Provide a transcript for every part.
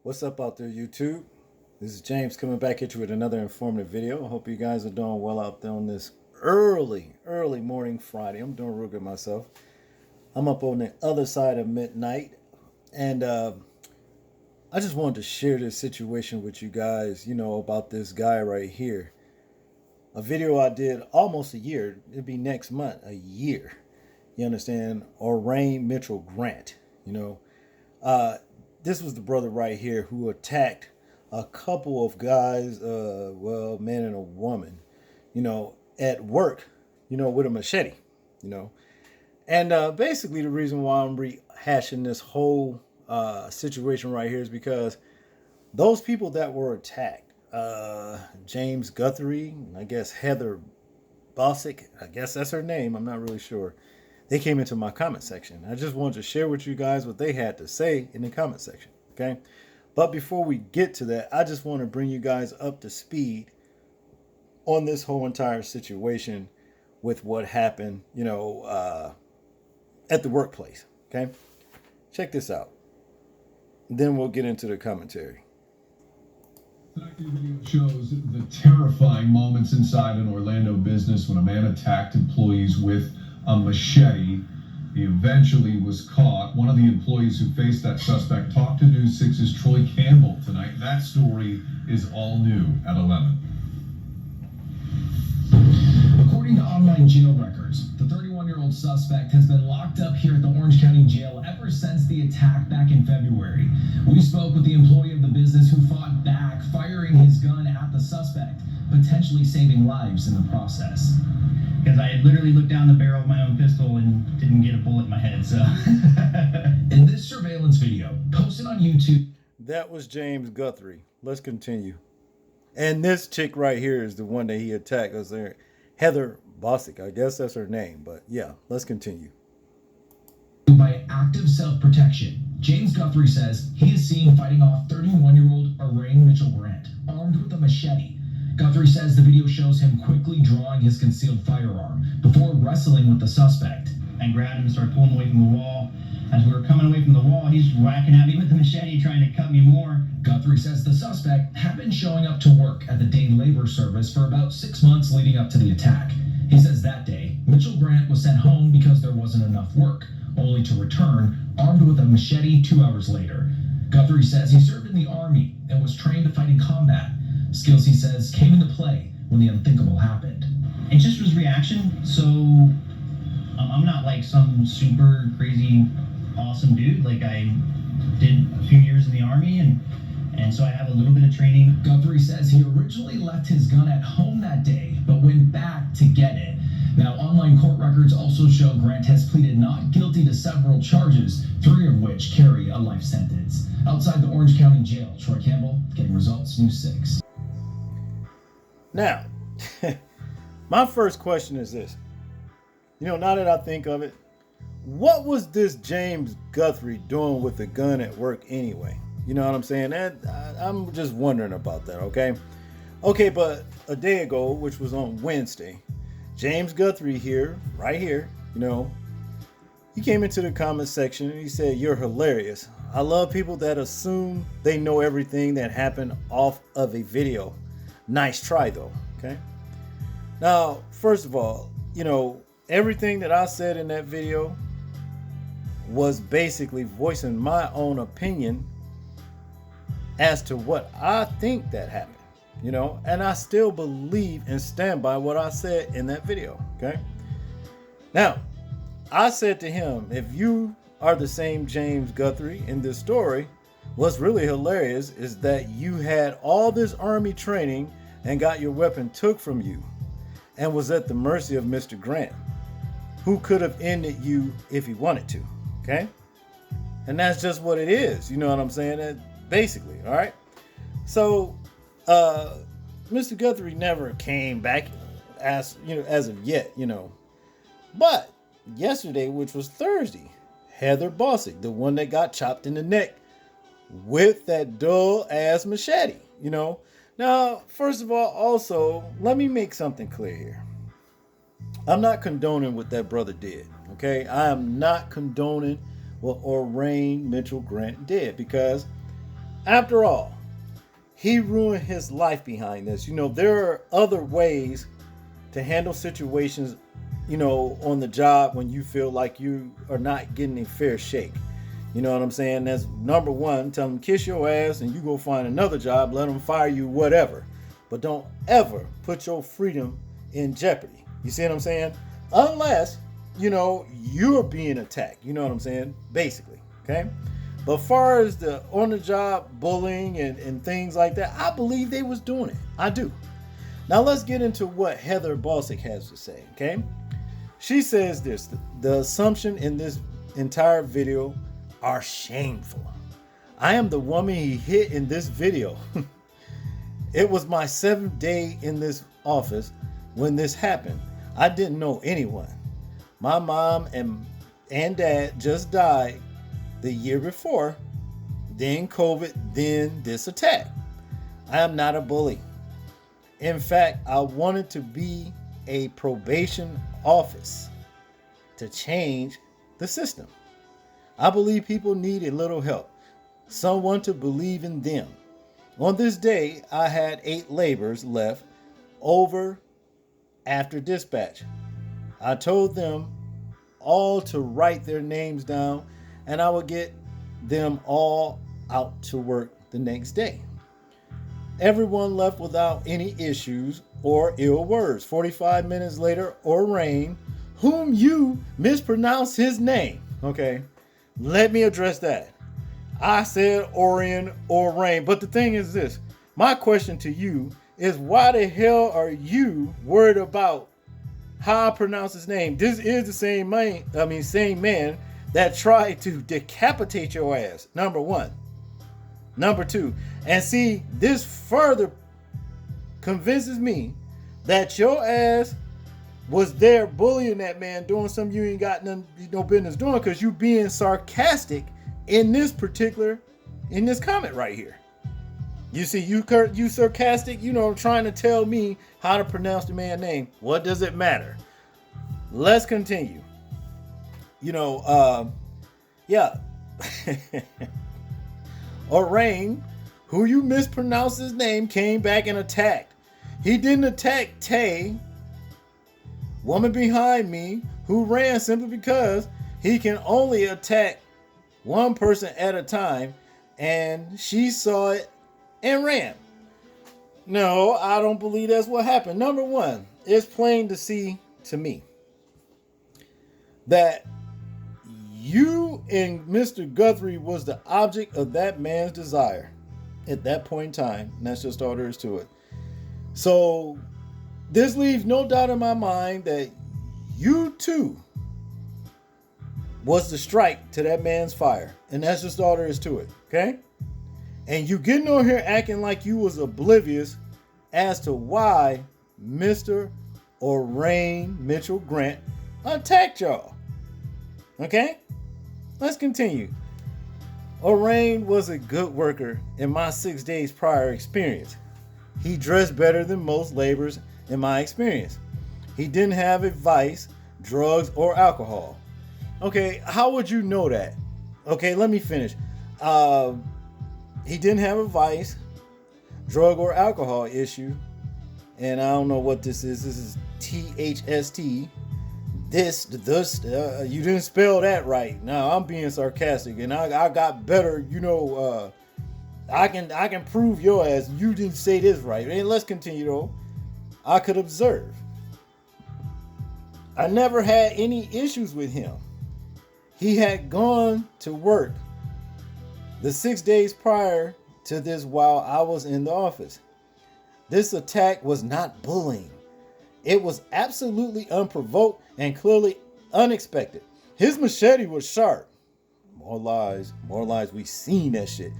What's up out there, YouTube? This is James coming back at you with another informative video. I hope you guys are doing well out there on this early morning Friday. I'm doing real good myself. I'm up on the other side of midnight, and I just wanted to share this situation with you guys, about this guy right here. A video I did almost a year. It'd be next month, a year. You understand? Orain Mitchell Grant, this was the brother right here who attacked a couple of guys, man and a woman, at work, with a machete, you know. And basically, the reason why I'm rehashing this whole situation right here is because those people that were attacked, James Guthrie, I guess Heather Bausick, I guess that's her name, I'm not really sure. They came into my comment section. I just wanted to share with you guys what they had to say in the comment section, okay? But before we get to that, I just want to bring you guys up to speed on this whole entire situation with what happened, at the workplace, okay? Check this out. Then we'll get into the commentary. The video shows the terrifying moments inside an Orlando business when a man attacked employees with a machete. He eventually was caught. One of the employees who faced that suspect talked to News 6's Troy Campbell tonight. That story is all new at 11. According to online jail records, the 31-year-old suspect has been locked up here at the Orange County Jail ever since the attack back in February. We spoke with the employee of the business who fought back, firing his gun at the suspect, potentially saving lives in the process. Because I had literally looked down the barrel of my own pistol and didn't get a bullet in my head, so. In this surveillance video, posted on YouTube. That was James Guthrie. Let's continue. And this chick right here is the one that he attacked. Was there Heather Bausick, I guess that's her name. But yeah, let's continue. By active self-protection, James Guthrie says he is seen fighting off 31-year-old Orain Mitchell Grant, armed with a machete. Guthrie says the video shows him quickly drawing his concealed firearm before wrestling with the suspect. I grabbed him and started pulling away from the wall. As we were coming away from the wall, he's whacking at me with the machete, trying to cut me more. Guthrie says the suspect had been showing up to work at the day labor service for about 6 months leading up to the attack. He says that day, Mitchell Grant was sent home because there wasn't enough work, only to return armed with a machete 2 hours later. Guthrie says he served in the Army and was trained to fight in combat. Skills, he says, came into play when the unthinkable happened. It just was reaction, so I'm not like some super crazy awesome dude. Like, I did a few years in the Army, and so I have a little bit of training. Guthrie says he originally left his gun at home that day, but went back to get it. Now, online court records also show Grant has pleaded not guilty to several charges, 3 of which carry a life sentence. Outside the Orange County Jail, Troy Campbell, Getting Results, News 6. Now, my first question is this. Now that I think of it, what was this James Guthrie doing with the gun at work anyway? You know what I'm saying? I'm just wondering about that, okay? Okay, but a day ago, which was on Wednesday, James Guthrie here, right here, he came into the comment section and he said, "You're hilarious. I love people that assume they know everything that happened off of a video. Nice try, though." Okay. Now, first of all, everything that I said in that video was basically voicing my own opinion as to what I think that happened, and I still believe and stand by what I said in that video. Okay. Now, I said to him, if you are the same James Guthrie in this story, what's really hilarious is that you had all this Army training and got your weapon took from you and was at the mercy of Mr. Grant, who could have ended you if he wanted to, okay? And that's just what it is, you know what I'm saying? Basically, all right? So, Mr. Guthrie never came back as of yet, But yesterday, which was Thursday, Heather Bausick, the one that got chopped in the neck with that dull ass machete, Now, first of all, also, let me make something clear here. I'm not condoning what that brother did, okay? I am not condoning what Orain Mitchell Grant did, because After all, he ruined his life behind this. There are other ways to handle situations, on the job when you feel like you are not getting a fair shake. You know what I'm saying? That's number one. Tell them kiss your ass and you go find another job. Let them fire you, whatever. But don't ever put your freedom in jeopardy. You see what I'm saying? Unless, you're being attacked. You know what I'm saying? Basically. Okay? But far as the on-the-job bullying and things like that, I believe they was doing it. I do. Now let's get into what Heather Bausick has to say, okay? She says this: the assumption in this entire video are shameful. I am the woman he hit in this video. It was my 7th day in this office when this happened. I didn't know anyone. My mom and dad just died the year before, then COVID, then this attack. I am not a bully. In fact, I wanted to be a probation office to change the system. I believe people need a little help, someone to believe in them. On this day, I had 8 laborers left over after dispatch. I told them all to write their names down and I would get them all out to work the next day. Everyone left without any issues or ill words. 45 minutes later, Orain, whom you mispronounced his name. Okay, let me address that. I said Orion or Rain, but the thing is this. My question to you is, why the hell are you worried about how I pronounce his name? This is the same man that tried to decapitate your ass. Number one. Number two. And see, this further convinces me that your ass was there bullying that man, doing something you ain't got no business doing, because you being sarcastic in this comment right here. You see, you sarcastic, trying to tell me how to pronounce the man's name. What does it matter? Let's continue. Yeah. Orain, who you mispronounced his name, came back and attacked. He didn't attack Tay, woman behind me, who ran simply because he can only attack one person at a time, and she saw it and ran. No, I don't believe that's what happened. Number one, it's plain to see to me that you and Mr. Guthrie was the object of that man's desire at that point in time. And that's just all there is to it. So this leaves no doubt in my mind that you too was the strike to that man's fire. And that's just all there is to it. Okay? And you getting on here acting like you was oblivious as to why Mr. Orain Mitchell Grant attacked y'all. Okay? Let's continue. Orain was a good worker in my 6 days prior experience. He dressed better than most laborers in my experience. He didn't have a vice, drugs, or alcohol. Okay, how would you know that? Okay, let me finish. He didn't have a vice, drug, or alcohol issue. And I don't know what this is. This is THST. You didn't spell that right. Now I'm being sarcastic, and I got better. I can prove your ass. You didn't say this right. And let's continue though. I could observe. I never had any issues with him. He had gone to work the 6 days prior to this while I was in the office. This attack was not bullying. It was absolutely unprovoked and clearly unexpected. His machete was sharp. More lies. We seen that shit.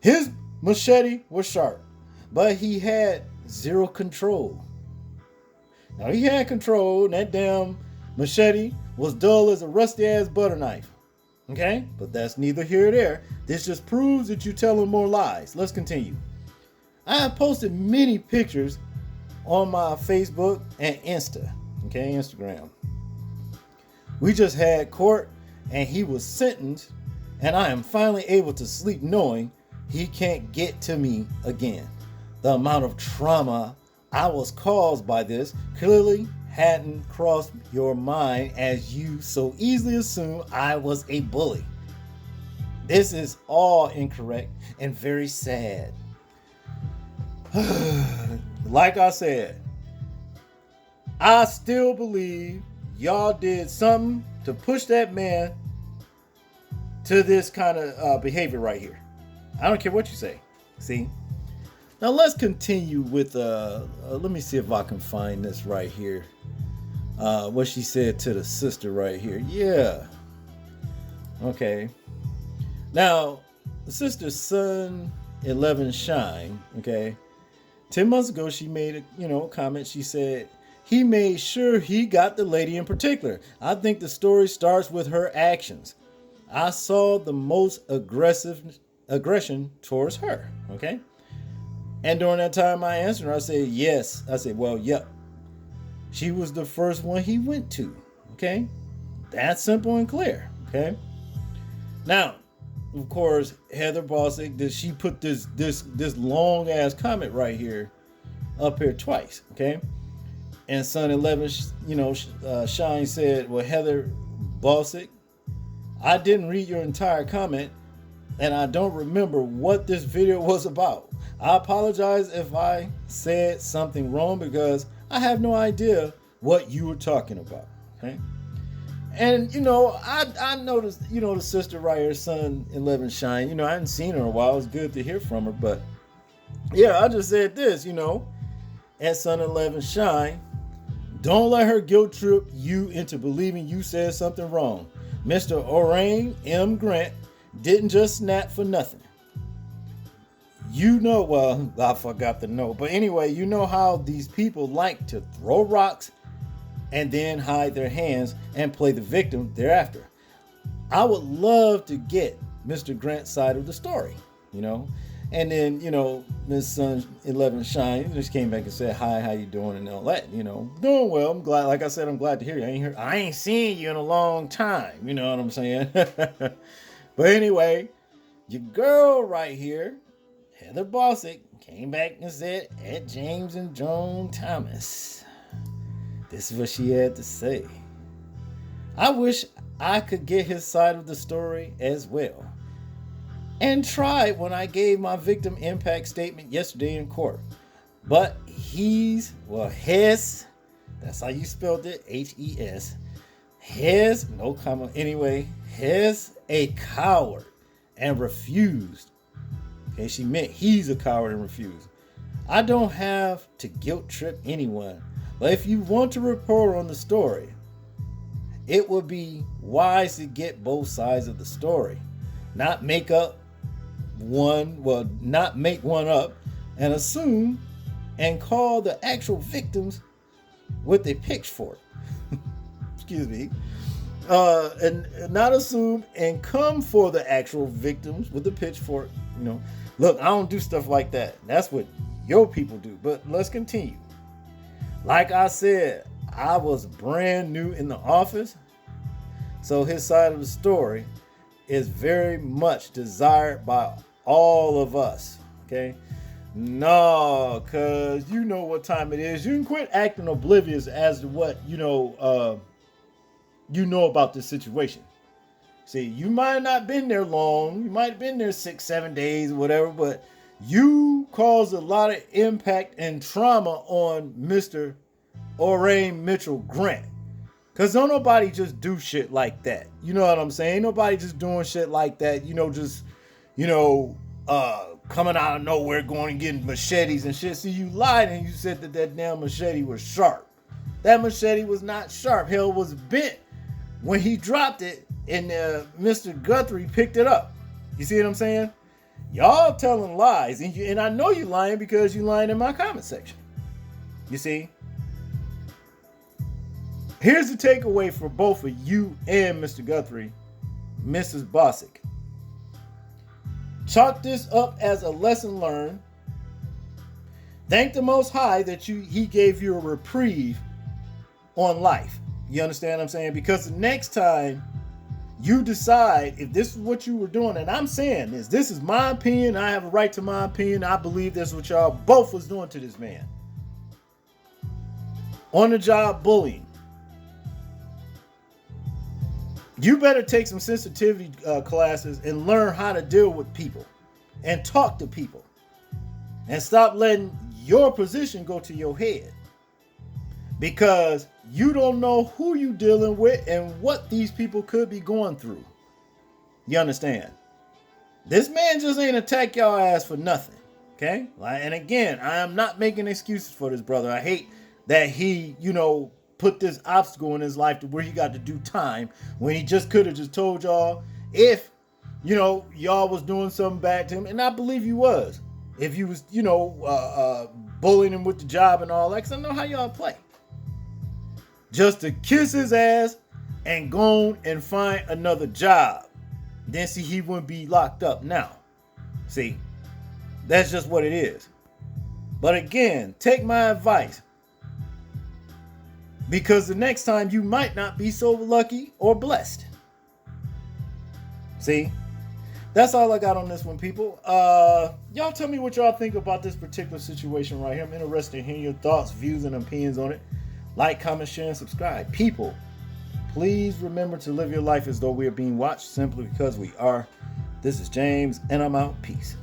His machete was sharp, but he had zero control. Now he had control, and that damn machete was dull as a rusty ass butter knife. Okay? But that's neither here nor there. This just proves that you're telling more lies. Let's continue. I have posted many pictures on my Facebook and Instagram. We just had court and he was sentenced, and I am finally able to sleep knowing he can't get to me again. The amount of trauma I was caused by this clearly hadn't crossed your mind, as you so easily assume I was a bully. This is all incorrect and very sad. Like I said, I still believe y'all did something to push that man to this kind of behavior right here. I don't care what you say. See? Now let's continue with, let me see if I can find this right here. What she said to the sister right here. Yeah. Okay. Now, the sister's son, 11 Shine, okay. 10 months ago, she made a comment. She said, he made sure he got the lady in particular. I think the story starts with her actions. I saw the most aggression towards her, okay. And during that time, I answered her. I said, yes. I said, well, yep. She was the first one he went to, okay. That's simple and clear, okay. Now, of course, Heather Bausick, she put this long ass comment right here, up here twice, okay. And son 11, Shine said, well, Heather Bausick, I didn't read your entire comment, and I don't remember what this video was about. I apologize if I said something wrong because I have no idea what you were talking about. Okay. And I noticed, the sister right here, son 11 Shine, I hadn't seen her in a while. It was good to hear from her. But yeah, I just said this, at son 11 Shine, don't let her guilt trip you into believing you said something wrong. Mr. Orain M. Grant didn't just snap for nothing. Well, I forgot the note. But anyway, you know how these people like to throw rocks and then hide their hands and play the victim thereafter. I would love to get Mr. Grant's side of the story, And then, Miss Son 11 Shine just came back and said, hi, how you doing? And all that, doing well. I'm glad, like I said, I'm glad to hear you. I ain't seen you in a long time. You know what I'm saying? But anyway, your girl right here, Heather Bausick, came back and said, at James and Joan Thomas. This is what she had to say. I wish I could get his side of the story as well. And tried when I gave my victim impact statement yesterday in court. But Hes, that's how you spelled it, H-E-S. Hes, no comma, anyway, Hes a coward and refused. Okay, she meant he's a coward and refused. I don't have to guilt trip anyone, but if you want to report on the story, it would be wise to get both sides of the story, not make one up and assume and call the actual victims with a pitchfork. Excuse me. And not assume and come for the actual victims with the pitchfork. Look, I don't do stuff like that. That's what your people do. But let's continue. Like I said, I was brand new in the office, so his side of the story is very much desired by all of us. Okay? No, because you know what time it is. You can quit acting oblivious as to what you know about this situation. See, you might have not been there long. You might have been there 6-7 days or whatever, but you caused a lot of impact and trauma on Mr. Orain Mitchell Grant. Because don't nobody just do shit like that. You know what I'm saying? Ain't nobody just doing shit like that. Coming out of nowhere going and getting machetes and shit. See, you lied and you said that damn machete was sharp. That machete was not sharp. Hell, was bent when he dropped it and Mr. Guthrie picked it up. You see what I'm saying? Y'all telling lies. And I know you lying because you lying in my comment section. You see? Here's the takeaway for both of you and Mr. Guthrie, Mrs. Bausick. Chalk this up as a lesson learned. Thank the Most High that he gave you a reprieve on life. You understand what I'm saying? Because the next time You decide if this is what you were doing, and I'm saying this is my opinion. I have a right to my opinion. I believe this is what y'all both was doing to this man. On the job bullying. You better take some sensitivity classes and learn how to deal with people and talk to people and stop letting your position go to your head, because you don't know who you dealing with and what these people could be going through. You understand? This man just ain't attack y'all ass for nothing. Okay? And again, I am not making excuses for this brother. I hate that he, put this obstacle in his life to where he got to do time when he just could have just told y'all if, y'all was doing something bad to him. And I believe he was. If you was, bullying him with the job and all that, because I know how y'all play. Just to kiss his ass and go and find another job. Then see, he wouldn't be locked up now. See, that's just what it is. But again, take my advice. Because the next time you might not be so lucky or blessed. See? That's all I got on this one, people. Y'all tell me what y'all think about this particular situation right here. I'm interested in hearing your thoughts, views, and opinions on it. Like, comment, share, and subscribe. People, please remember to live your life as though we are being watched, simply because we are. This is James, and I'm out. Peace.